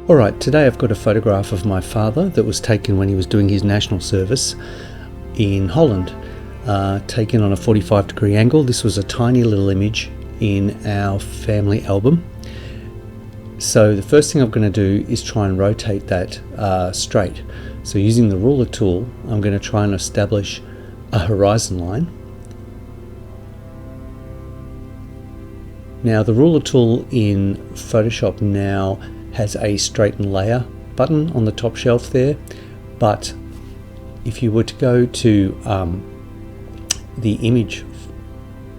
Alright, today I've got a photograph of my father that was taken when he was doing his national service in Holland, taken on a 45-degree angle. This was a tiny little image in our family album. So the first thing I'm going to do is try and rotate that straight. So using the ruler tool, I'm going to try and establish a horizon line. Now the ruler tool in Photoshop now has a straighten layer button on the top shelf there, but if you were to go to the image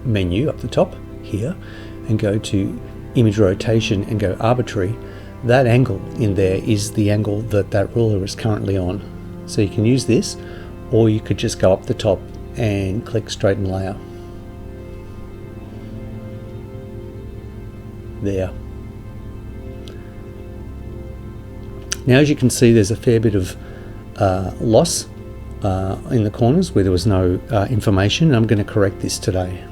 menu up the top here and go to image rotation and go arbitrary, that angle in there is the angle that ruler is currently on. So you can use this, or you could just go up the top and click straighten layer. There. Now as you can see, there's a fair bit of loss in the corners where there was no information, and I'm going to correct this today.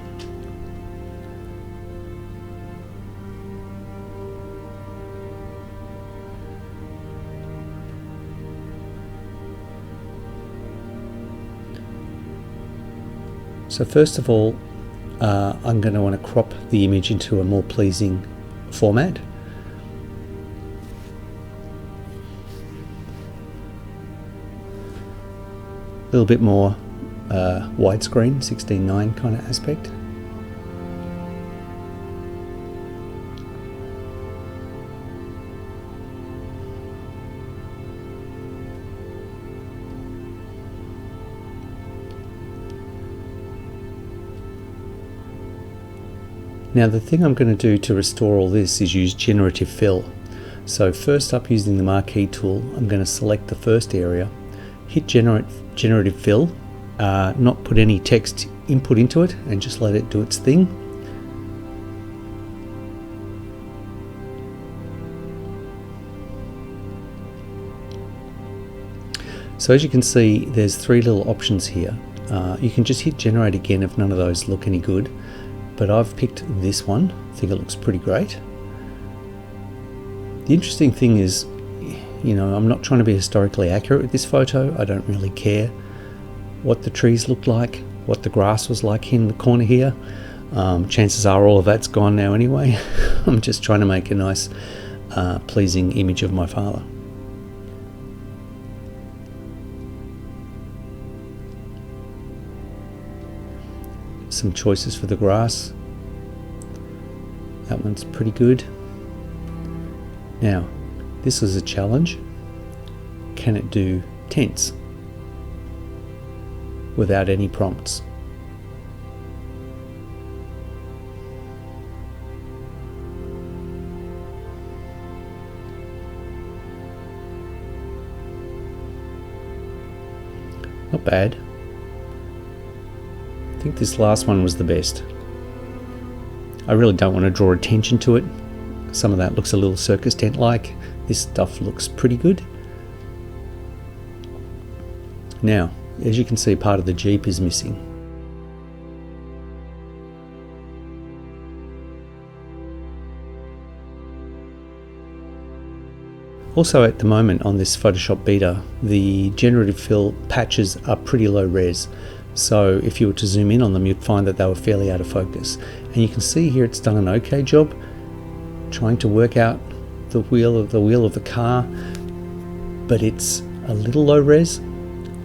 So first of all, I'm going to want to crop the image into a more pleasing format. A little bit more widescreen, 16:9 kind of aspect. Now the thing I'm going to do to restore all this is use generative fill. So first up, using the marquee tool, I'm going to select the first area, hit generative fill, not put any text input into it, and just let it do its thing. So as you can see, there's three little options here. You can just hit generate again if none of those look any good, but I've picked this one. I think it looks pretty great. The interesting thing is, you know, I'm not trying to be historically accurate with this photo. I don't really care what the trees looked like, what the grass was like in the corner here. Chances are all of that's gone now anyway. I'm just trying to make a nice, pleasing image of my father. Some choices for the grass. That one's pretty good. Now, this is a challenge. Can it do tents without any prompts? Not bad. I think this last one was the best. I really don't want to draw attention to it. Some of that looks a little circus tent like. This stuff looks pretty good. Now, as you can see, part of the Jeep is missing. Also at the moment on this Photoshop beta, the generative fill patches are pretty low res. So if you were to zoom in on them, you'd find that they were fairly out of focus. And you can see here it's done an okay job trying to work out the wheel of the car, but it's a little low res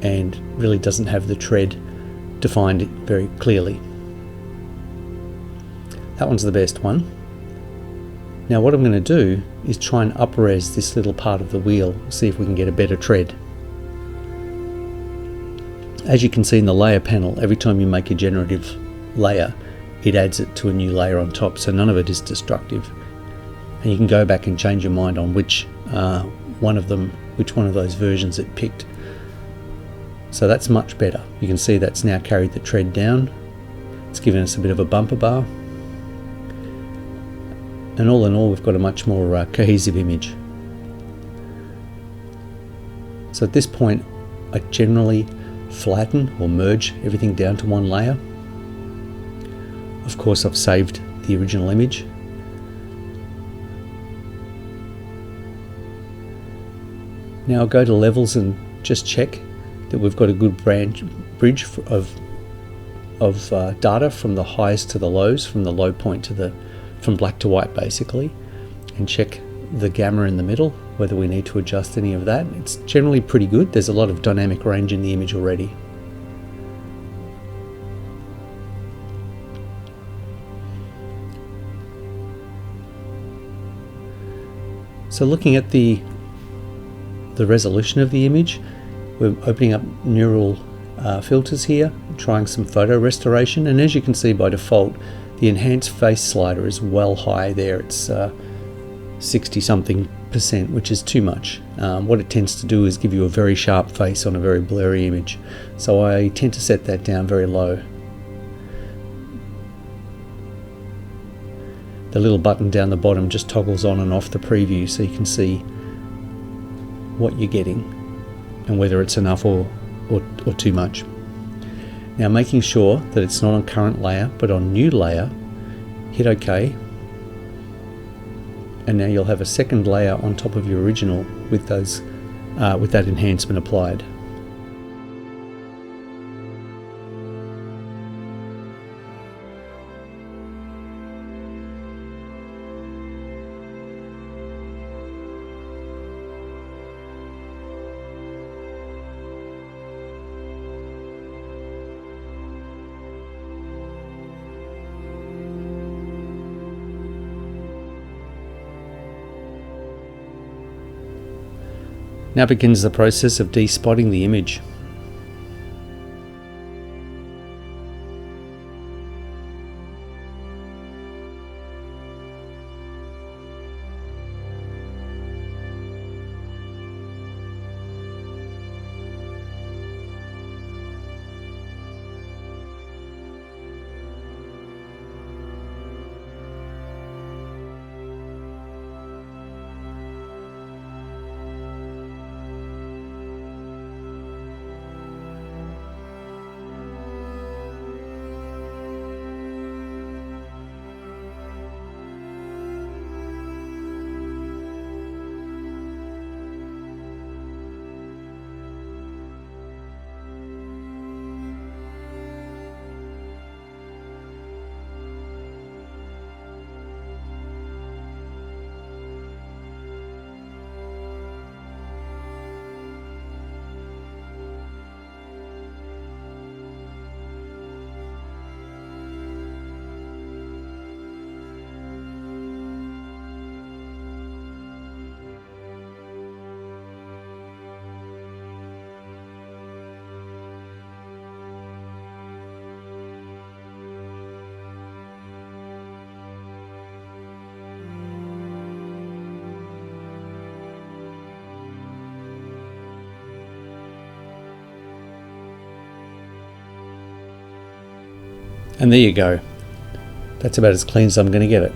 and really doesn't have the tread defined very clearly. That one's the best one. Now what I'm going to do is try and up-res this little part of the wheel, see if we can get a better tread. As you can see in the layer panel, every time you make a generative layer, it adds it to a new layer on top, so none of it is destructive. And you can go back and change your mind on which one of those versions it picked. So that's much better. You can see that's now carried the tread down. It's given us a bit of a bumper bar. And all in all, we've got a much more cohesive image. So at this point, I generally flatten or merge everything down to one layer. Of course, I've saved the original image. Now I'll go to levels and just check that we've got a good bridge of data from the highs to the lows, from the low point to from black to white basically, and check the gamma in the middle, whether we need to adjust any of that. It's generally pretty good. There's a lot of dynamic range in the image already. So looking at the resolution of the image, we're opening up neural filters here, trying some photo restoration, and as you can see by default, the enhanced face slider is well high there. It's 60 something %, which is too much. What it tends to do is give you a very sharp face on a very blurry image, so I tend to set that down very low. The little button down the bottom just toggles on and off the preview, so you can see what you're getting and whether it's enough or too much. Now, making sure that it's not on current layer but on new layer, hit OK, and now you'll have a second layer on top of your original with that enhancement applied. Now begins the process of despotting the image. And there you go. That's about as clean as I'm going to get it.